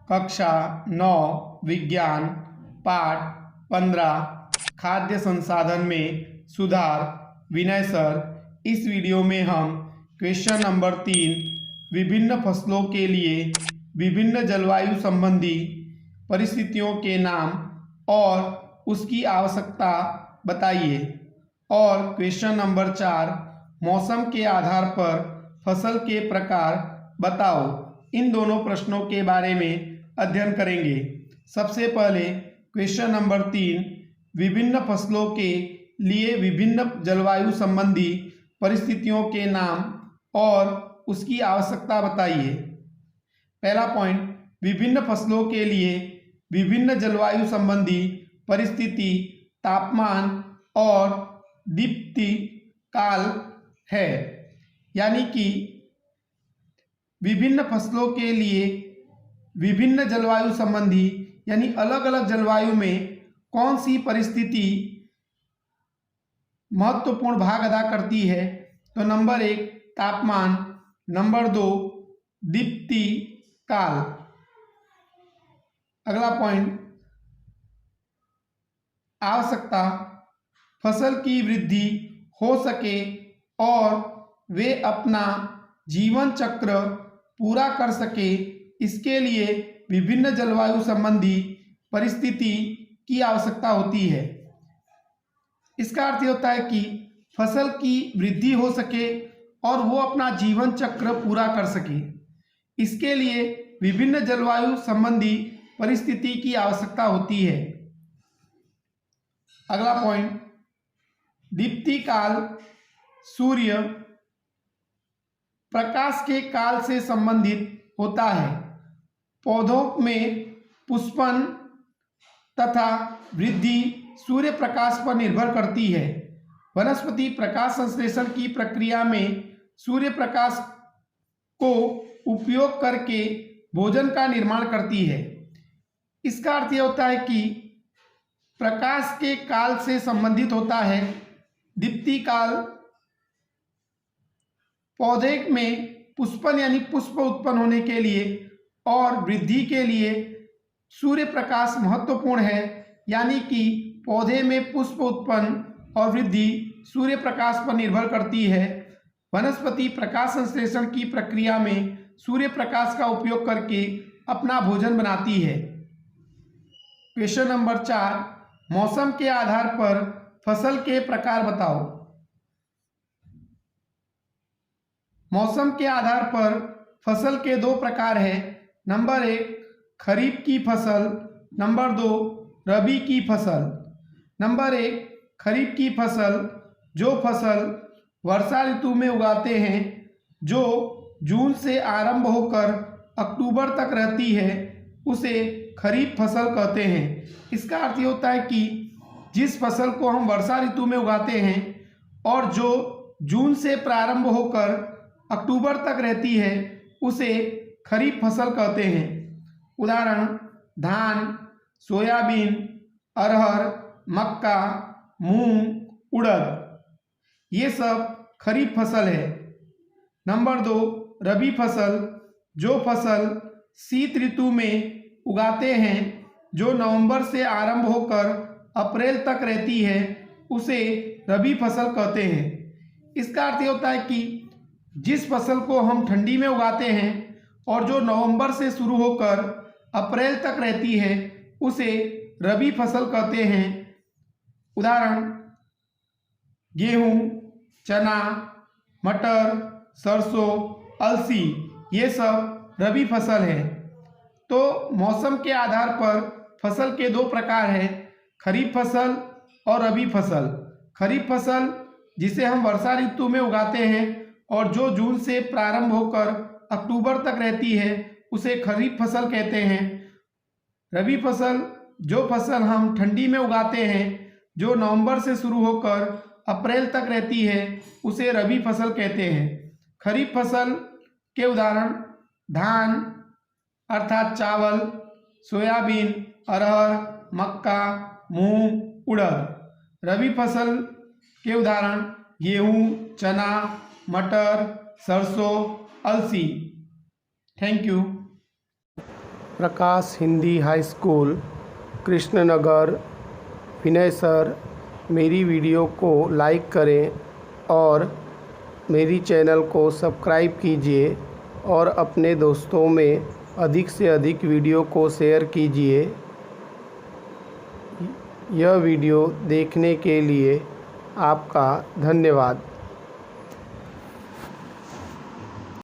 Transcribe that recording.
कक्षा 9 विज्ञान पाठ 15 खाद्य संसाधन में सुधार। विनय सर, इस वीडियो में हम क्वेश्चन नंबर 3 विभिन्न फसलों के लिए विभिन्न जलवायु संबंधी परिस्थितियों के नाम और उसकी आवश्यकता बताइए, और क्वेश्चन नंबर 4 मौसम के आधार पर फसल के प्रकार बताओ। इन दोनों प्रश्नों के बारे में अध्ययन करेंगे। सबसे पहले क्वेश्चन नंबर 3 विभिन्न फसलों के लिए विभिन्न जलवायु संबंधी परिस्थितियों के नाम और उसकी आवश्यकता बताइए। पहला पॉइंट, विभिन्न फसलों के लिए विभिन्न जलवायु संबंधी परिस्थिति तापमान और दीप्ति काल है, यानी कि विभिन्न फसलों के लिए विभिन्न जलवायु संबंधी यानी अलग अलग जलवायु में कौन सी परिस्थिति महत्वपूर्ण भाग अदा करती है। तो नंबर 1 तापमान, नंबर 2 दीप्ति काल। अगला पॉइंट, आवश्यकता, फसल की वृद्धि हो सके और वे अपना जीवन चक्र पूरा कर सके, इसके लिए विभिन्न जलवायु संबंधी परिस्थिति की आवश्यकता होती है। इसका अर्थ ये होता है कि फसल की वृद्धि हो सके और वो अपना जीवन चक्र पूरा कर सके, इसके लिए विभिन्न जलवायु संबंधी परिस्थिति की आवश्यकता होती है। अगला पॉइंट, दीप्ति काल सूर्य प्रकाश के काल से संबंधित होता है। पौधों में पुष्पन तथा वृद्धि सूर्य प्रकाश पर निर्भर करती है। वनस्पति प्रकाश संश्लेषण की प्रक्रिया में सूर्य प्रकाश को उपयोग करके भोजन का निर्माण करती है। इसका अर्थ यह होता है कि प्रकाश के काल से संबंधित होता है। दीप्ति काल पौधे में पुष्पन यानी पुष्प उत्पन्न होने के लिए और वृद्धि के लिए सूर्य प्रकाश महत्वपूर्ण है, यानी कि पौधे में पुष्प उत्पन्न और वृद्धि सूर्य प्रकाश पर निर्भर करती है। वनस्पति प्रकाश संश्लेषण की प्रक्रिया में सूर्य प्रकाश का उपयोग करके अपना भोजन बनाती है। क्वेश्चन नंबर 4 मौसम के आधार पर फसल के प्रकार बताओ। मौसम के आधार पर फसल के 2 प्रकार हैं। नंबर 1 खरीफ की फसल, नंबर 2 रबी की फसल। नंबर 1 खरीफ की फसल, जो फसल वर्षा ऋतु में उगाते हैं, जो जून से आरंभ होकर अक्टूबर तक रहती है, उसे खरीफ फसल कहते हैं। इसका अर्थ ये होता है कि जिस फसल को हम वर्षा ऋतु में उगाते हैं और जो जून से प्रारंभ होकर अक्टूबर तक रहती है, उसे खरीफ फसल कहते हैं। उदाहरण धान, सोयाबीन, अरहर, मक्का, मूंग, उड़द, ये सब खरीफ फसल है। नंबर 2 रबी फसल, जो फसल शीत ऋतु में उगाते हैं, जो नवंबर से आरंभ होकर अप्रैल तक रहती है, उसे रबी फसल कहते हैं। इसका अर्थ ये होता है कि जिस फसल को हम ठंडी में उगाते हैं और जो नवंबर से शुरू होकर अप्रैल तक रहती है, उसे रबी फसल कहते हैं। उदाहरण गेहूं, चना, मटर, सरसों, अलसी, ये सब रबी फसल है। तो मौसम के आधार पर फसल के 2 प्रकार हैं, खरीफ फसल और रबी फसल। खरीफ फसल जिसे हम वर्षा ऋतु में उगाते हैं और जो जून से प्रारंभ होकर अक्टूबर तक रहती है, उसे खरीफ फसल कहते हैं। रबी फसल, जो फसल हम ठंडी में उगाते हैं, जो नवंबर से शुरू होकर अप्रैल तक रहती है, उसे रबी फसल कहते हैं। खरीफ फसल के उदाहरण धान अर्थात चावल, सोयाबीन, अरहर, मक्का, मूंग, उड़द। रबी फसल के उदाहरण गेहूं, चना, मटर, सरसों, अलसी। Thank you. Prakash Hindi high school Krishnanagar Vinay sir. मेरी वीडियो को लाइक करें और मेरी चैनल को सब्सक्राइब कीजिए और अपने दोस्तों में अधिक से अधिक वीडियो को शेयर कीजिए। यह वीडियो देखने के लिए आपका धन्यवाद।